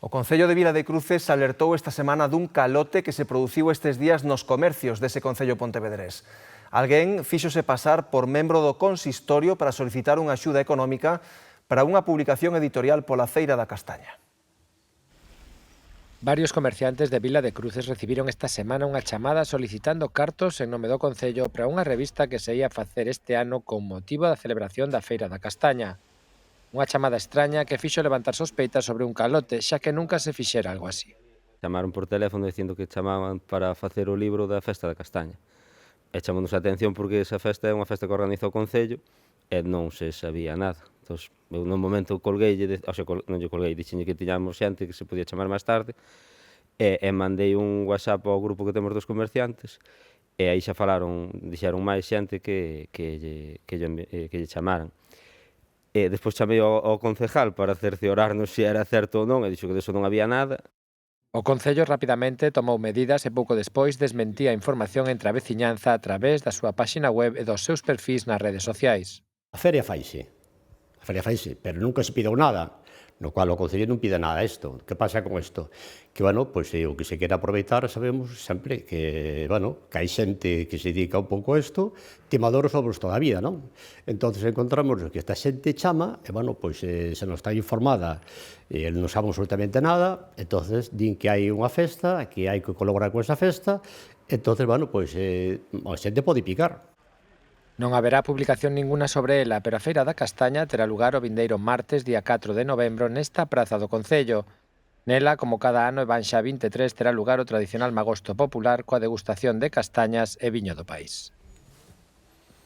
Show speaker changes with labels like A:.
A: O Concello de Vila de Cruces alertou esta semana dun calote que se produciu estes días nos comercios dese concello pontevedrés. Alguén fíxose pasar por membro do consistorio para solicitar unha axuda económica para unha publicación editorial pola Feira da Castaña.
B: Varios comerciantes de Vila de Cruces recibiron esta semana unha chamada solicitando cartos en nome do Concello para unha revista que se ia facer este ano con motivo da celebración da Feira da Castaña. Unha chamada extraña que fixo levantar sospeitas sobre un calote, xa que nunca se fixera algo así.
C: Chamaron por teléfono dicindo que chamaban para facer o libro da Festa da Castaña. E chamounos a atención porque esa festa é unha festa que organiza o Concello e non se sabía nada. Entón, eu no momento colgueille, non lle colguei, dixenlle que tiñamos xente que se podía chamar máis tarde e mandei un WhatsApp ao grupo que temos dos comerciantes e aí xa falaron, dixeron máis xente que lle chamaran. E despois chamei ao concejal para cerciorarnos se era certo ou non e dixo que deso non había nada.
B: O Concello rapidamente tomou medidas e pouco despois desmentía a información entre a veciñanza a través da súa páxina web e dos seus perfís nas redes sociais.
D: A feria faise, pero nunca se pideu nada, no cual o Concello non pide nada a isto. Que pasa con isto? Que, bueno, pois o que se quere aproveitar, sabemos sempre que, bueno, que hai xente que se dedica un pouco a isto, timadores sobre toda a vida, non? Entón, encontramos que esta xente chama, e, bueno, pois se non está informada, e non sabe absolutamente nada, entón, din que hai unha festa, que hai que colaborar con esa festa, entón, bueno, pois a xente pode picar.
B: Non haberá publicación ninguna sobre ela, pero a Feira da Castaña terá lugar o vindeiro martes, día 4 de novembro, nesta praza do Concello. Nela, como cada ano, e van xa 23, terá lugar o tradicional magosto popular coa degustación de castañas e viño do país.